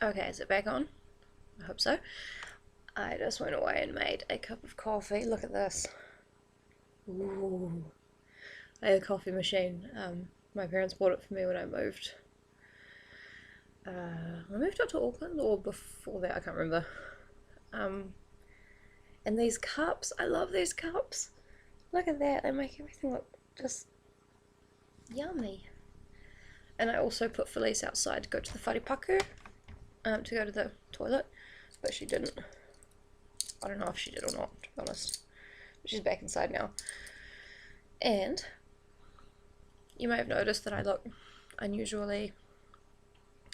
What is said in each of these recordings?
Okay, is it back on? I hope so. I just went away and made a cup of coffee. Look at this. Ooh. I had a coffee machine. My parents bought it for me when I moved. I moved up to Auckland or before that, I can't remember. Um, and these cups, I love these cups. Look at that, they make everything look just yummy. And I also put Felice outside to go to the wharepaku, to go to the toilet, but she didn't. I don't know if she did or not, to be honest. But she's back inside now. And you may have noticed that I look unusually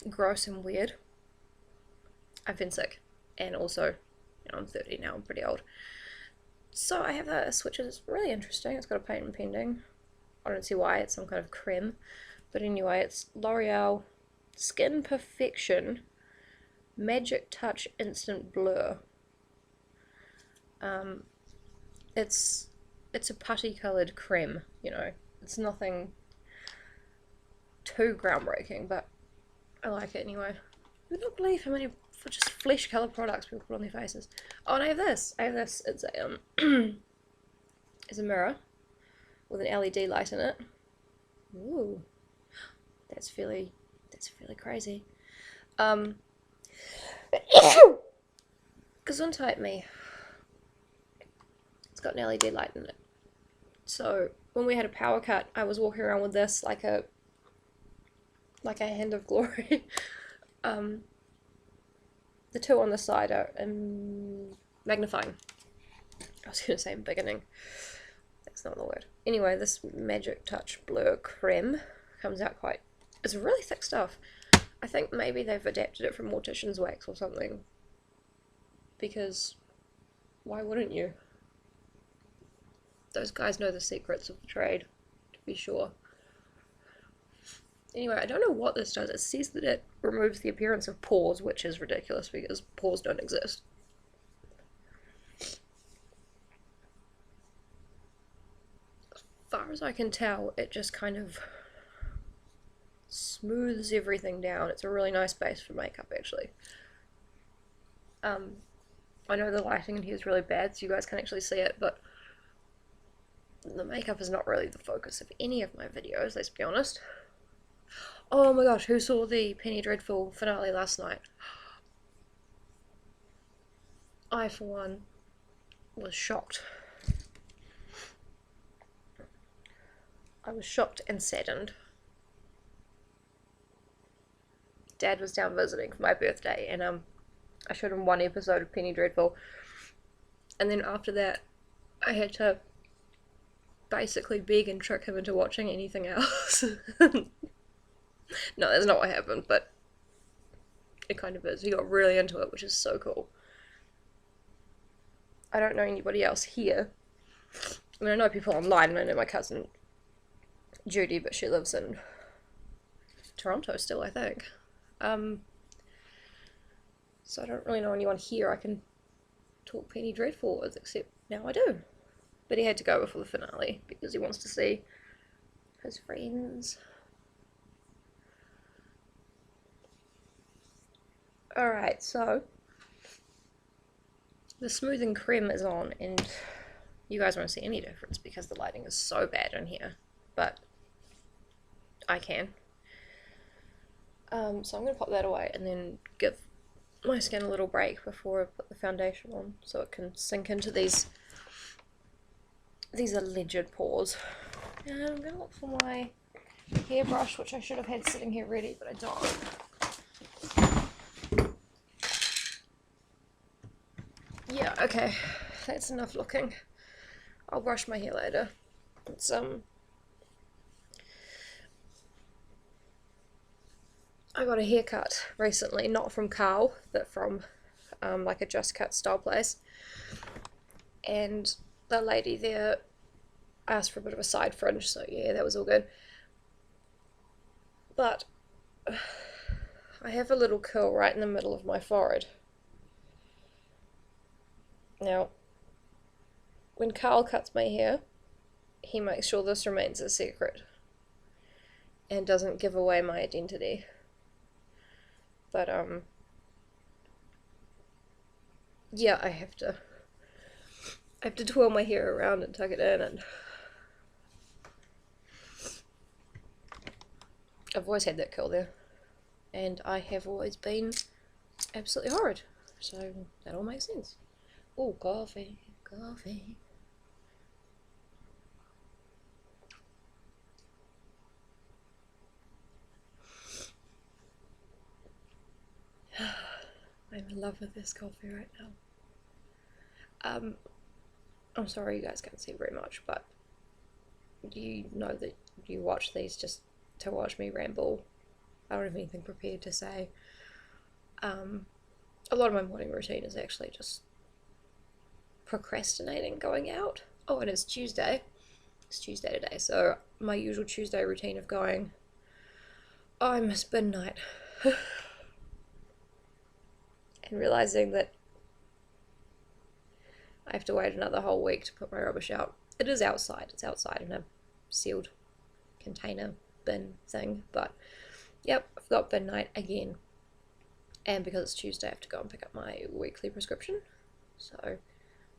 gross and weird. I've been sick, and also, I'm 30 now, I'm pretty old. So I have this, which is really interesting. It's got a patent pending. I don't see why, it's some kind of creme. But anyway, it's L'Oreal Skin Perfection Magic Touch Instant Blur. It's a putty coloured creme, It's nothing too groundbreaking, but I like it anyway. I would not believe how many just flesh colour products people put on their faces. Oh, and I have this. It's a it's a mirror with an LED light in it. Ooh, that's fairly crazy. Gesundheit me. It's got an LED light in it. So when we had a power cut, I was walking around with this like a hand of glory. The two on the side are magnifying. I was going to say beginning. That's not the word. Anyway, this Magic Touch Blur Creme comes out it's really thick stuff. I think maybe they've adapted it from Mortician's Wax or something. Because why wouldn't you? Those guys know the secrets of the trade, to be sure. Anyway, I don't know what this does. It says that it removes the appearance of pores, which is ridiculous because pores don't exist. As far as I can tell, it just kind of smooths everything down. It's a really nice base for makeup, actually. I know the lighting in here is really bad, so you guys can't actually see it, but the makeup is not really the focus of any of my videos, let's be honest. Oh my gosh, who saw the Penny Dreadful finale last night? I, for one, was shocked. I was shocked and saddened. Dad was down visiting for my birthday, and I showed him one episode of Penny Dreadful, and then after that, I had to basically beg and trick him into watching anything else. No, that's not what happened, but it kind of is. He got really into it, which is so cool. I don't know anybody else here. I mean, I know people online, and I know my cousin Judy, but she lives in Toronto still, I think. So I don't really know anyone here I can talk Penny Dreadful with, except now I do. But he had to go before the finale because he wants to see his friends. Alright, so the smoothing creme is on, and you guys won't see any difference because the lighting is so bad in here, but I can. So I'm going to pop that away and then give my skin a little break before I put the foundation on so it can sink into these alleged pores. And I'm going to look for my hairbrush, which I should have had sitting here ready, but I don't. Yeah, okay, that's enough looking. I'll brush my hair later. It's I got a haircut recently, not from Carl, but from like a Just Cut style place. And the lady there asked for a bit of a side fringe, so yeah, that was all good. But I have a little curl right in the middle of my forehead. Now, when Carl cuts my hair, he makes sure this remains a secret and doesn't give away my identity. But yeah, I have to twirl my hair around and tuck it in, and I've always had that curl there, and I have always been absolutely horrid, so that all makes sense. Oh, coffee, coffee. I'm in love with this coffee right now. I'm sorry you guys can't see very much, but you know that you watch these just to watch me ramble. I don't have anything prepared to say. A lot of my morning routine is actually just procrastinating going out. Oh, and it's Tuesday. It's Tuesday today, so my usual Tuesday routine of going, oh, I miss bin night. And realizing that I have to wait another whole week to put my rubbish out. It is outside. It's outside in a sealed container bin thing, but yep, I've got bin night again. And because it's Tuesday, I have to go and pick up my weekly prescription. So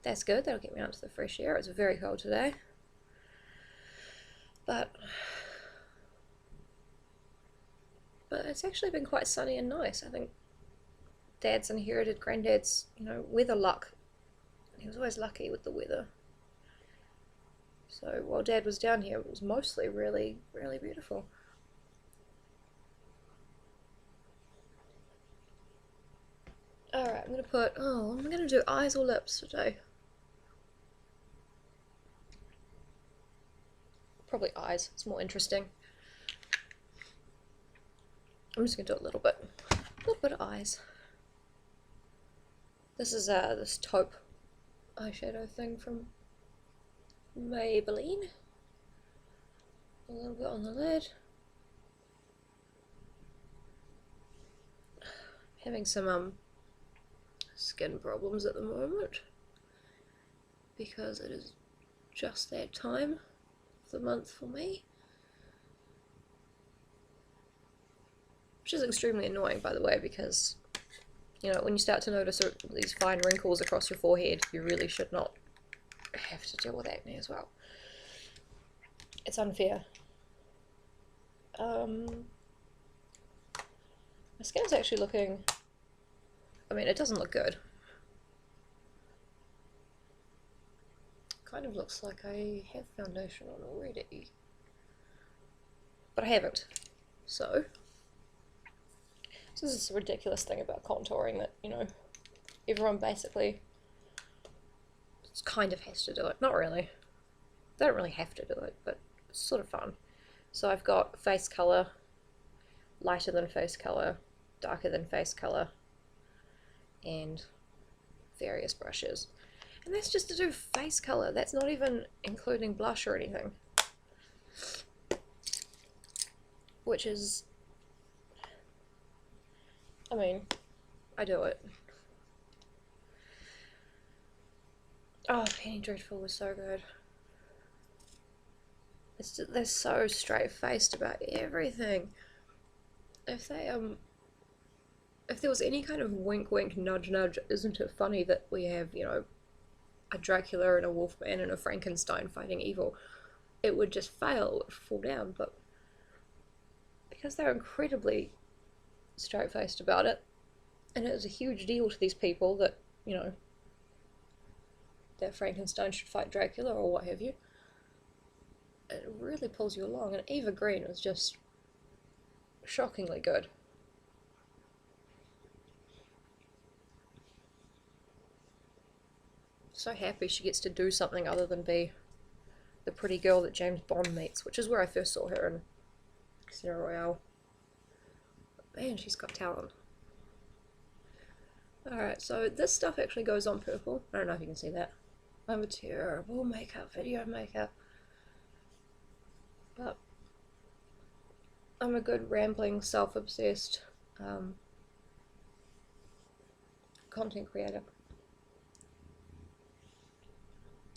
that's good. That'll get me out to the fresh air. It's very cold today. But it's actually been quite sunny and nice. I think Dad's inherited Granddad's, weather luck. He was always lucky with the weather. So while Dad was down here, it was mostly really, really beautiful. Alright, I'm gonna do eyes or lips today. Probably eyes, it's more interesting. I'm just gonna do a little bit of eyes. This is this taupe eyeshadow thing from Maybelline. A little bit on the lid. Having some skin problems at the moment because it is just that time of the month for me, which is extremely annoying, by the way, because when you start to notice these fine wrinkles across your forehead, you really should not have to deal with acne as well. It's unfair. My skin is actually looking, it doesn't look good. Kind of looks like I have foundation on already, but I haven't. So this is a ridiculous thing about contouring that, everyone basically kind of has to do it. Not really. They don't really have to do it, but it's sort of fun. So I've got face colour, lighter than face colour, darker than face colour, and various brushes. And that's just to do face colour. That's not even including blush or anything. Which is, I do it. Oh, Penny Dreadful was so good. They're so straight-faced about everything. If there was any kind of wink wink nudge nudge, isn't it funny that we have, a Dracula and a Wolfman and a Frankenstein fighting evil, it would just fail, it would fall down. But because they're incredibly straight-faced about it, and it is a huge deal to these people that, that Frankenstein should fight Dracula or what have you, it really pulls you along. And Eva Green was just shockingly good. So happy she gets to do something other than be the pretty girl that James Bond meets, which is where I first saw her in Casino Royale. But man, she's got talent. Alright, so this stuff actually goes on purple. I don't know if you can see that. I'm a terrible video makeup. But I'm a good rambling, self-obsessed content creator.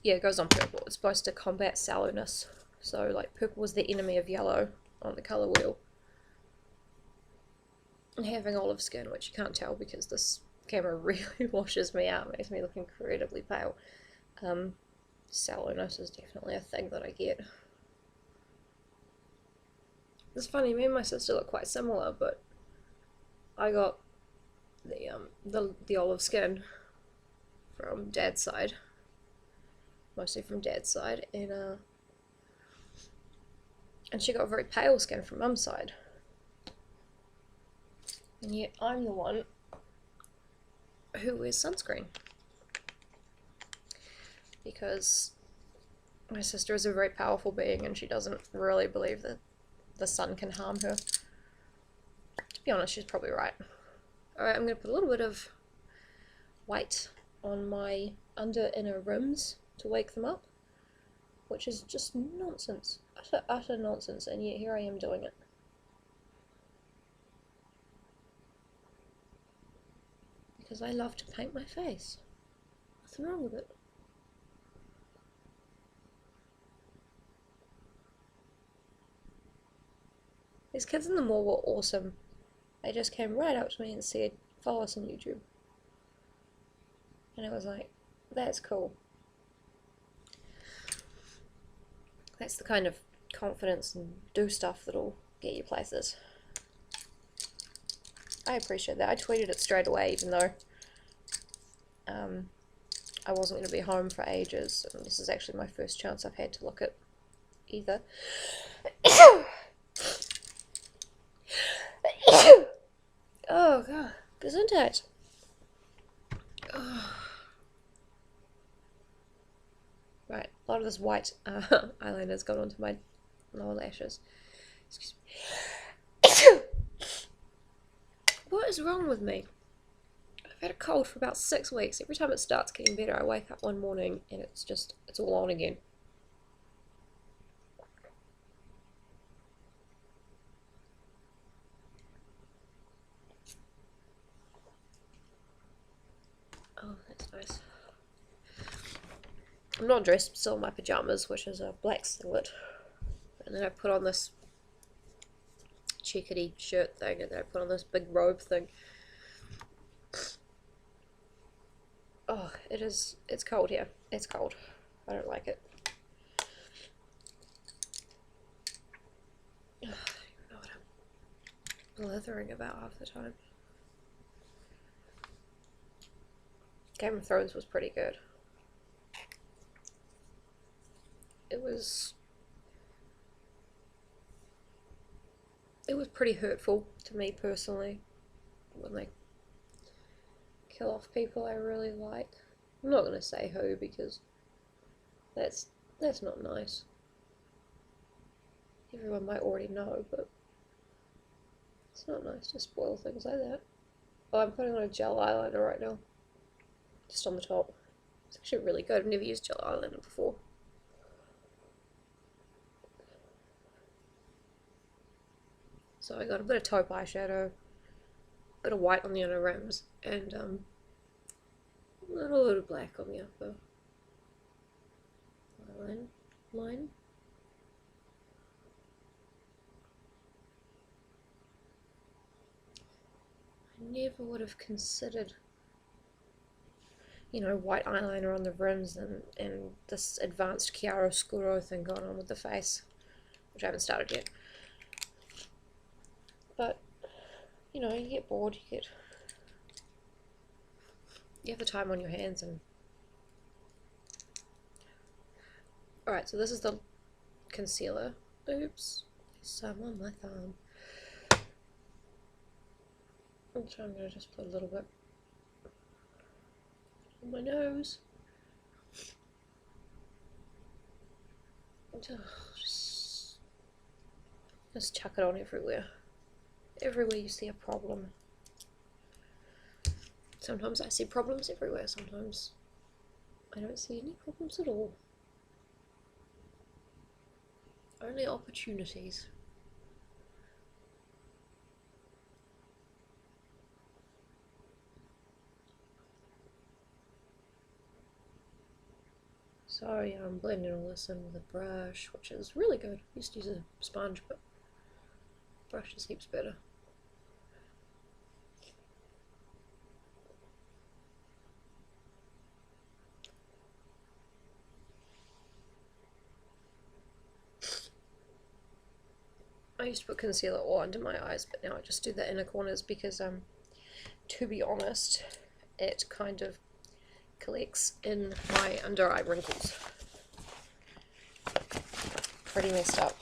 Yeah, it goes on purple. It's supposed to combat sallowness. So, like, purple was the enemy of yellow on the colour wheel. And having olive skin, which you can't tell because this camera really washes me out, makes me look incredibly pale. Sallowness is definitely a thing that I get. It's funny, me and my sister look quite similar, but I got the olive skin from Dad's side, mostly from Dad's side, and she got very pale skin from Mum's side, and yet I'm the one who wears sunscreen because my sister is a very powerful being and she doesn't really believe that the sun can harm her. To be honest, she's probably right. Alright, I'm going to put a little bit of white on my under inner rims to wake them up, which is just nonsense, utter nonsense, and yet here I am doing it. Because I love to paint my face. Nothing wrong with it. These kids in the mall were awesome. They just came right up to me and said, follow us on YouTube. And I was like, that's cool. That's the kind of confidence and do stuff that'll get you places. I appreciate that. I tweeted it straight away, even though I wasn't going to be home for ages. And this is actually my first chance I've had to look at either. Oh god, Gesundheit. Oh. Right, a lot of this white eyeliner's got onto my lower lashes. Excuse me. What is wrong with me? I've had a cold for about 6 weeks. Every time it starts getting better, I wake up one morning and it's all on again. Oh, that's nice. I'm not dressed, I'm still in my pajamas, which is a black singlet. And then I put on this checkery shirt thing, and then I put on this big robe thing. Oh, it's cold here. It's cold. I don't like it. I don't know what I'm blithering about half the time. Game of Thrones was pretty good. It was pretty hurtful to me personally when they kill off people I really like. I'm not gonna say who because that's not nice. Everyone might already know, but it's not nice to spoil things like that. Oh, I'm putting on a gel eyeliner right now. Just on the top. It's actually really good. I've never used gel eyeliner before. So I got a bit of taupe eyeshadow, a bit of white on the inner rims, and a little bit of black on the upper line. I never would have considered, you know, white eyeliner on the rims and this advanced chiaroscuro thing going on with the face, which I haven't started yet. But, you know, you get bored, you have the time on your hands and... Alright, so this is the concealer. Oops, there's some on my thumb. So I'm going to just put a little bit on my nose. Just chuck it on everywhere. Everywhere you see a problem. Sometimes I see problems everywhere, sometimes I don't see any problems at all. Only opportunities. Sorry, I'm blending all this in with a brush, which is really good. I used to use a sponge, but brush just heaps better. I used to put concealer all under my eyes, but now I just do the inner corners because, to be honest, it kind of collects in my under eye wrinkles. Pretty messed up.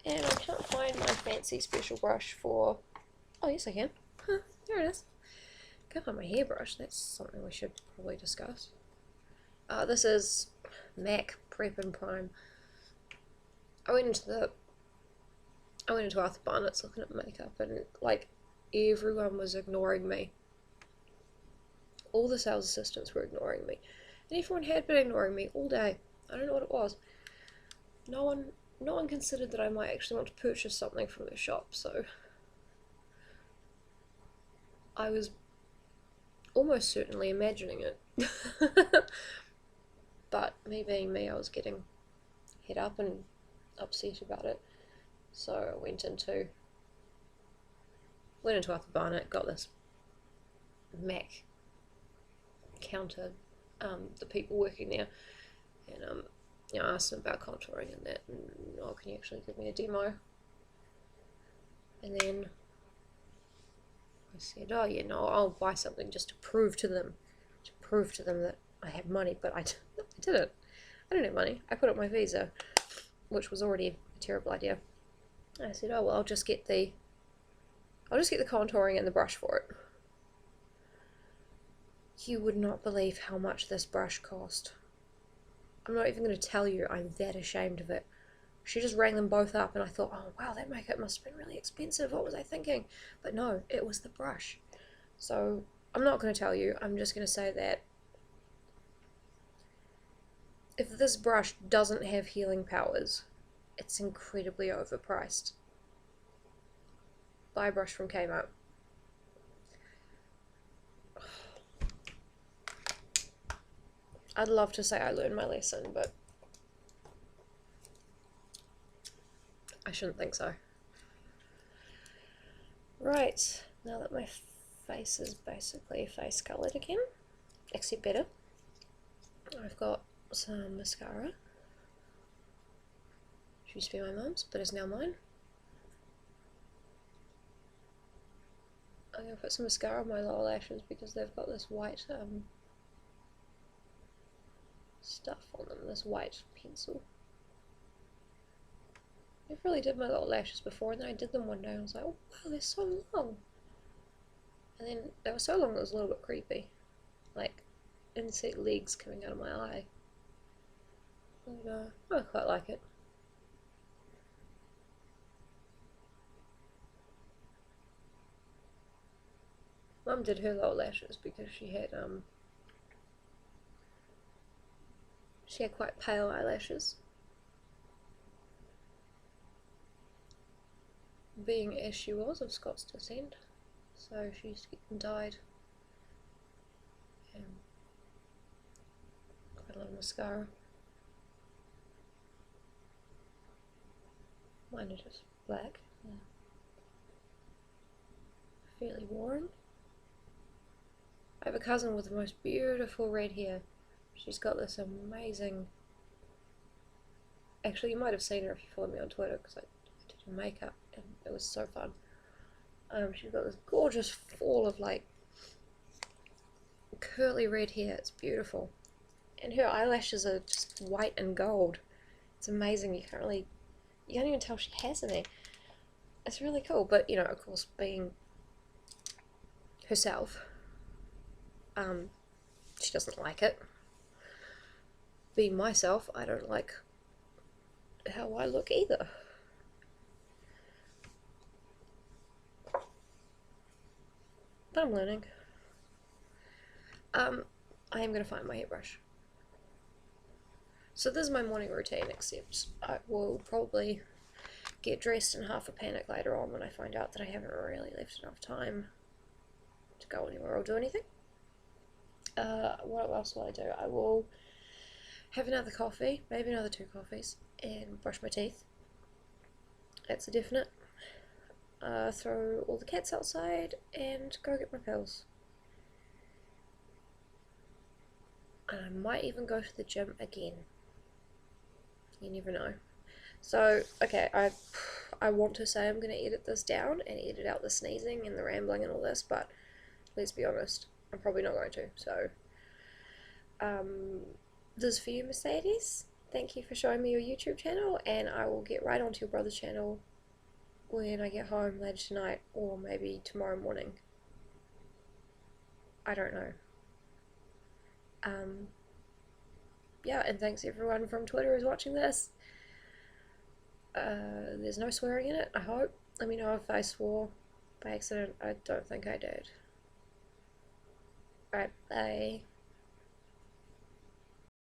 And I can't find my fancy special brush for... Oh, yes I can. Huh, there it is. I can't find my hairbrush. That's something we should probably discuss. This is MAC Prep and Prime. I went into Arthur Barnett's looking at makeup, and like everyone was ignoring me. All the sales assistants were ignoring me, and everyone had been ignoring me all day. I don't know what it was. No one considered that I might actually want to purchase something from their shop, so I was almost certainly imagining it. But me being me, I was getting head up and upset about it. So I went into Arthur Barnett, got this MAC counter, the people working there, and I asked them about contouring and that, and oh, can you actually give me a demo? And then I said, oh yeah, no, I'll buy something just to prove to them that I have money, but I didn't. I didn't have money. I put up my Visa, which was already a terrible idea. And I said, oh well, I'll just get the contouring and the brush for it. You would not believe how much this brush cost. I'm not even going to tell you, I'm that ashamed of it. She just rang them both up, and I thought, oh wow, that makeup must have been really expensive. What was I thinking? But no, it was the brush. So I'm not going to tell you. I'm just going to say that if this brush doesn't have healing powers, it's incredibly overpriced. Buy a brush from Kmart. I'd love to say I learned my lesson, but I shouldn't think so. Right, now that my face is basically face coloured again, except better, I've got some mascara. She used to be my mum's, but is now mine. I'm going to put some mascara on my lower lashes because they've got this white stuff on them, this white pencil. I really did my little lashes before, and then I did them one day and I was like, oh wow, they're so long. And then they were so long it was a little bit creepy. Like insect legs coming out of my eye. And I quite like it. Mum did her lower lashes because she had quite pale eyelashes. Being as she was of Scots descent, so she used to get them dyed. And quite a lot of mascara. Mine are just black. Yeah. Fairly worn. I have a cousin with the most beautiful red hair. She's got this amazing... Actually, you might have seen her if you follow me on Twitter, because I did her makeup, and it was so fun. She's got this gorgeous fall of, like, curly red hair. It's beautiful. And her eyelashes are just white and gold. It's amazing. You can't even tell she has any. It's really cool, but, you know, of course, being herself, she doesn't like it. Being myself, I don't like how I look either. But I'm learning. I am going to find my hairbrush. So this is my morning routine, except I will probably get dressed in half a panic later on when I find out that I haven't really left enough time to go anywhere or do anything. What else will I do? I will have another coffee, maybe another 2 coffees, and brush my teeth. That's a definite. Throw all the cats outside and go get my pills. And I might even go to the gym again. You never know. So, okay, I want to say I'm going to edit this down and edit out the sneezing and the rambling and all this, but let's be honest, I'm probably not going to. So, this is for you, Mercedes. Thank you for showing me your YouTube channel, and I will get right onto your brother's channel when I get home later tonight, or maybe tomorrow morning. I don't know. Um, yeah, and thanks everyone from Twitter who's watching this. There's no swearing in it, I hope. Let me know if I swore by accident. I don't think I did. Alright, bye.